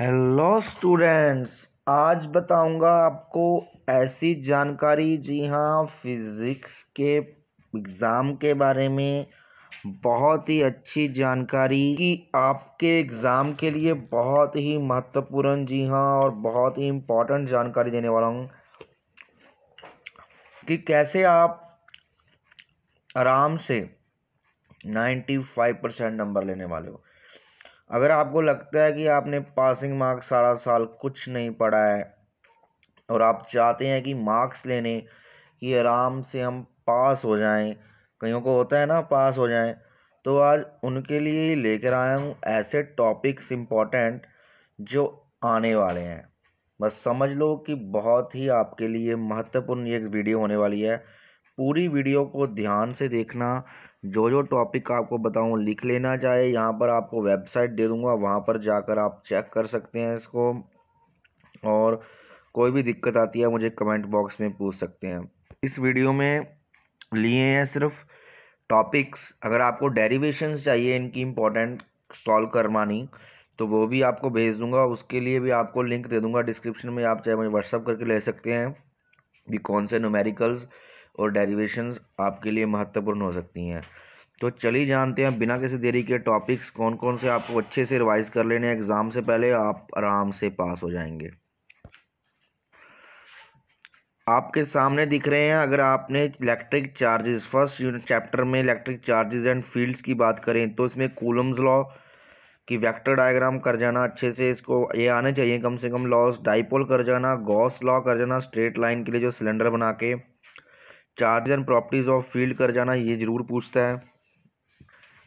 Hello students, आज बताऊंगा आपको ऐसी जानकारी। जी हाँ, फिजिक्स के एग्ज़ाम के बारे में बहुत ही अच्छी जानकारी कि आपके एग्ज़ाम के लिए बहुत ही महत्वपूर्ण, जी हाँ, और बहुत ही इम्पोर्टेंट जानकारी देने वाला हूँ कि कैसे आप आराम से 95% नंबर लेने वाले हो। अगर आपको लगता है कि आपने पासिंग मार्क्स सारा साल कुछ नहीं पढ़ा है और आप चाहते हैं कि मार्क्स लेने कि आराम से हम पास हो जाएं, कईयों को होता है ना पास हो जाएं, तो आज उनके लिए ही लेकर आया हूँ ऐसे टॉपिक्स इम्पोर्टेंट जो आने वाले हैं। बस समझ लो कि बहुत ही आपके लिए महत्वपूर्ण ये वीडियो होने वाली है। पूरी वीडियो को ध्यान से देखना। जो जो टॉपिक आपको बताऊँ लिख लेना, चाहे यहाँ पर आपको वेबसाइट दे दूँगा, वहाँ पर जाकर आप चेक कर सकते हैं इसको। और कोई भी दिक्कत आती है मुझे कमेंट बॉक्स में पूछ सकते हैं। इस वीडियो में लिए हैं सिर्फ टॉपिक्स। अगर आपको डेरिवेशंस चाहिए इनकी इम्पोर्टेंट सॉल्व करवानी, तो वो भी आपको भेज दूंगा। उसके लिए भी आपको लिंक दे दूंगा डिस्क्रिप्शन में, आप चाहे मुझे व्हाट्सअप करके ले सकते हैं कि कौन से न्यूमेरिकल्स और डेरिवेशंस आपके लिए महत्वपूर्ण हो सकती हैं। तो चलिए जानते हैं बिना किसी देरी के टॉपिक्स कौन कौन से आपको अच्छे से रिवाइज कर लेने हैं, एग्जाम से पहले आप आराम से पास हो जाएंगे। आपके सामने दिख रहे हैं। अगर आपने electric charges first unit chapter में इलेक्ट्रिक चार्जेस एंड फील्ड्स की बात करें, तो इसमें कूलम्स लॉ की वेक्टर डायग्राम कर जाना अच्छे से, इसको ये आने चाहिए कम से कम लॉस। डाइपोल कर जाना, गॉस लॉ कर जाना स्ट्रेट लाइन के लिए जो सिलेंडर बना के। Charge and properties of field कर जाना, ये जरूर पूछता है।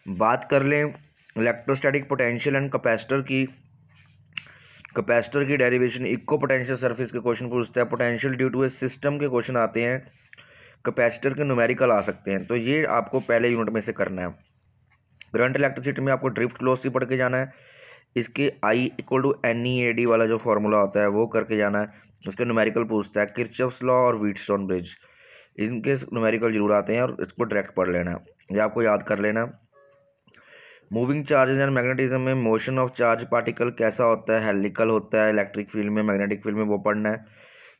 बात कर लें इलेक्ट्रोस्टैटिक पोटेंशियल एंड कैपेसिटर की, कैपेसिटर की डेरिवेशन इक्को पोटेंशियल सरफेस के क्वेश्चन पूछता है। Potential due to a system के क्वेश्चन आते हैं। कैपेसिटर के न्यूमेरिकल आ सकते हैं, तो ये आपको पहले यूनिट में से करना है। करंट इलेक्ट्रिसिटी में आपको ड्रिफ्ट लॉस से पढ़ के जाना है। इसके I equal to N E A D वाला जो फॉर्मूला होता है वो करके जाना है। उसके न्यूमेरिकल पूछता है। किरचॉफ्स लॉ और व्हीटस्टोन ब्रिज, इनके न्यूमेरिकल जरूर आते हैं और इसको डायरेक्ट पढ़ लेना है, ये आपको याद कर लेना। मूविंग चार्जेस एंड मैग्नेटिज्म में मोशन ऑफ चार्ज पार्टिकल कैसा होता है, हेलिकल होता है इलेक्ट्रिक फील्ड में, मैग्नेटिक फील्ड में, वो पढ़ना है।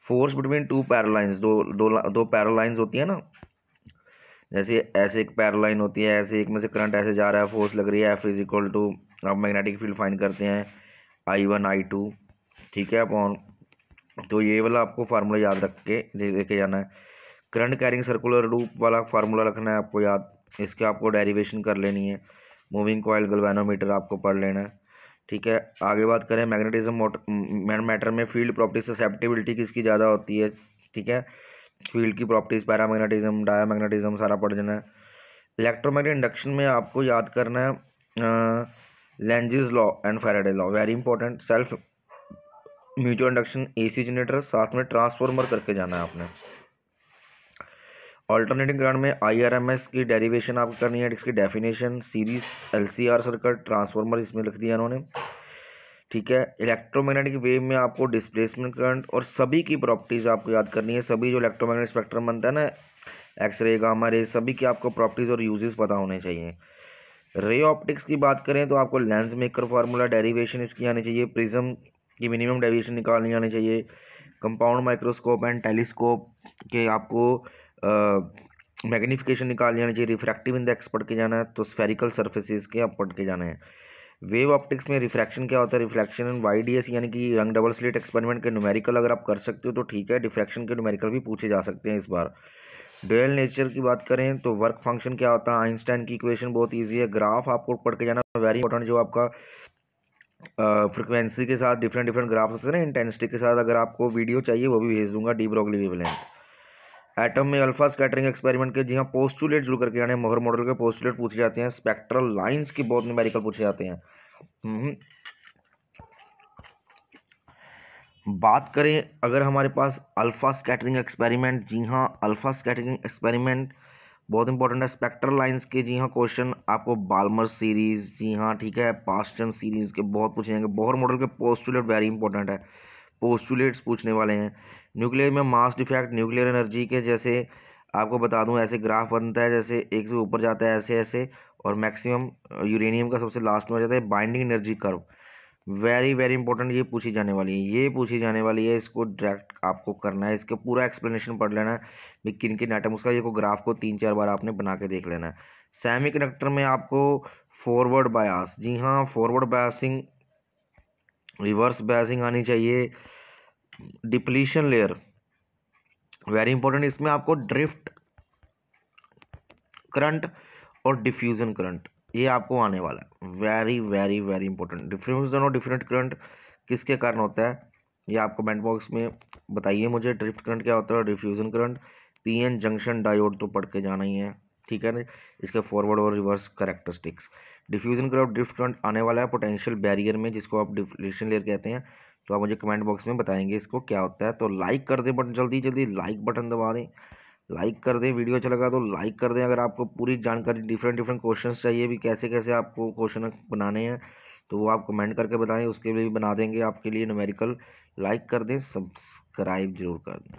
फोर्स बिटवीन टू पैरालाइंस, दो पैरालाइंस होती है ना, जैसे ऐसे एक पैरालाइन होती है, ऐसे एक में से करंट ऐसे जा रहा है, फोर्स लग रही है, एफ इज इक्वल टू, आप मैग्नेटिक फील्ड फाइंड करते हैं I1 I2, ठीक है अपॉन, तो ये वाला आपको फार्मूला याद रख के लेके जाना है। करंट कैरिंग सर्कुलर लूप वाला फार्मूला रखना है आपको याद, इसके आपको डेरिवेशन कर लेनी है। मूविंग कॉइल गैल्वेनोमीटर आपको पढ़ लेना है, ठीक है। आगे बात करें मैग्नेटिज्म मैटर में फील्ड प्रॉपर्टी ससेप्टिबिलिटी किसकी ज़्यादा होती है, ठीक है। फील्ड की प्रॉपर्टीज, पैरामैग्नेटिज्म, डायामैग्नेटिज्म सारा पढ़ जाना है। इलेक्ट्रोमैग्नेटिक इंडक्शन में आपको याद करना है Lenz's law and Faraday law, very important. Self mutual induction, AC generator, साथ में ट्रांसफॉर्मर करके जाना है आपने। ऑल्टरनेटिंग करंट में आईआरएमएस की डेरिवेशन आपको करनी है, इसकी definition, series LCR circuit, transformer इसमें लिख दिया इन्होंने, ठीक है। इलेक्ट्रोमैग्नेटिक वेव में आपको डिस्प्लेसमेंट करंट और सभी की प्रॉपर्टीज आपको याद करनी है। सभी जो इलेक्ट्रोमैग्नेटिक स्पेक्ट्रम बनता है ना, एक्सरे, गामा रे, सभी की आपको प्रॉपर्टीज और यूजेस पता होने चाहिए। रे ऑप्टिक्स की बात करें तो आपको लेंस मेकर फार्मूला डेरिवेशन इसकी आनी चाहिए। प्रिज्म की मिनिमम डेविएशन निकालनी आनी चाहिए। कंपाउंड माइक्रोस्कोप एंड टेलीस्कोप के आपको मैग्नीफिकेशन निकालनी आनी चाहिए। रिफ्रैक्टिव इंडेक्स पढ़ के जाना है, तो स्फेरिकल सर्फेसिस के आप पढ़ के जाना है। वेव ऑप्टिक्स में रिफ्रैक्शन क्या होता है, रिफ्रैक्शन एंड वाईडीएस यानी कि यंग डबल स्लिट एक्सपेरिमेंट के न्यूमेरिकल अगर आप कर सकते हो तो ठीक है, डिफ्रैक्शन के न्यूमेरिकल भी पूछे जा सकते हैं इस बार। डुअल नेचर की बात करें तो वर्क फंक्शन क्या होता है, आइंस्टाइन की इक्वेशन बहुत इजी है। ग्राफ आपको पढ़ के जाना वेरी इंपॉर्टेंट, जो आपका फ्रिक्वेंसी के साथ डिफरेंट डिफरेंट ग्राफ होते हैं ना, इंटेंसिटी के साथ, अगर आपको वीडियो चाहिए वो भी भेज दूंगा, डी ब्रोगली वेवलेंथ। एटम में अल्फा स्कैटरिंग एक्सपेरिमेंट के, जी हाँ, पोस्टुलेट जरूर करके आने, मोहर मॉडल के पोस्टुलेट पूछे जाते हैं। स्पेक्ट्रल लाइंस की बहुत न्यूमेरिकल पूछे जाते हैं। बात करें अगर हमारे पास अल्फा स्कैटरिंग एक्सपेरिमेंट, जी हाँ, अल्फा स्कैटरिंग एक्सपेरिमेंट बहुत इंपॉर्टेंट है। स्पेक्ट्रल लाइंस के, जी हाँ, क्वेश्चन आपको बाल्मर सीरीज, जी हाँ, ठीक है, पास्टन सीरीज के बहुत पूछे जाएंगे। बोहर मॉडल के पोस्टुलेट वेरी इंपॉर्टेंट है, पोस्टुलेट्स पूछने वाले हैं। न्यूक्लियर में मास डिफेक्ट, न्यूक्लियर एनर्जी के, जैसे आपको बता दूं ऐसे ग्राफ बनता है, जैसे एक से ऊपर जाता है ऐसे ऐसे, और मैक्सिमम यूरेनियम का सबसे लास्ट में हो जाता है binding energy curve. Very very important, ये पूछी जाने वाली है, ये पूछी जाने वाली है, इसको डायरेक्ट आपको करना है, इसका पूरा एक्सप्लेनेशन पढ़ लेना है भी किन किन आइटम, उसका ये को ग्राफ को 3-4 बार आपने बना के देख लेना है। सेमीकंडक्टर में आपको फॉरवर्ड बायस, जी हाँ फॉरवर्ड बायसिंग, रिवर्स बायसिंग आनी चाहिए, डिप्लीशन लेयर वेरी इंपॉर्टेंट, इसमें आपको ड्रिफ्ट करंट और डिफ्यूजन करंट ये आपको आने वाला है, very very very important. Diffusion और डिफरेंट करंट किसके कारण होता है ये आप कमेंट बॉक्स में बताइए मुझे। ड्रिफ्ट करंट क्या होता है और diffusion current, PN junction diode तो पढ़ के जाना ही है, ठीक है ना। इसके फॉरवर्ड और reverse characteristics, diffusion current drift current आने वाला है पोटेंशियल बैरियर में, जिसको आप डिफ्लेशन लेयर कहते हैं। तो आप मुझे कमेंट बॉक्स में बताएंगे इसको क्या होता है। तो लाइक कर दें बटन, जल्दी जल्दी लाइक बटन दबा दें, लाइक कर दें, वीडियो अच्छा लगा तो लाइक कर दें। अगर आपको पूरी जानकारी डिफरेंट डिफरेंट क्वेश्चंस चाहिए भी कैसे कैसे आपको क्वेश्चन बनाने हैं तो वो आप कमेंट करके बताएं, उसके लिए भी बना देंगे आपके लिए न्यूमेरिकल। लाइक कर दें, सब्सक्राइब जरूर कर दें।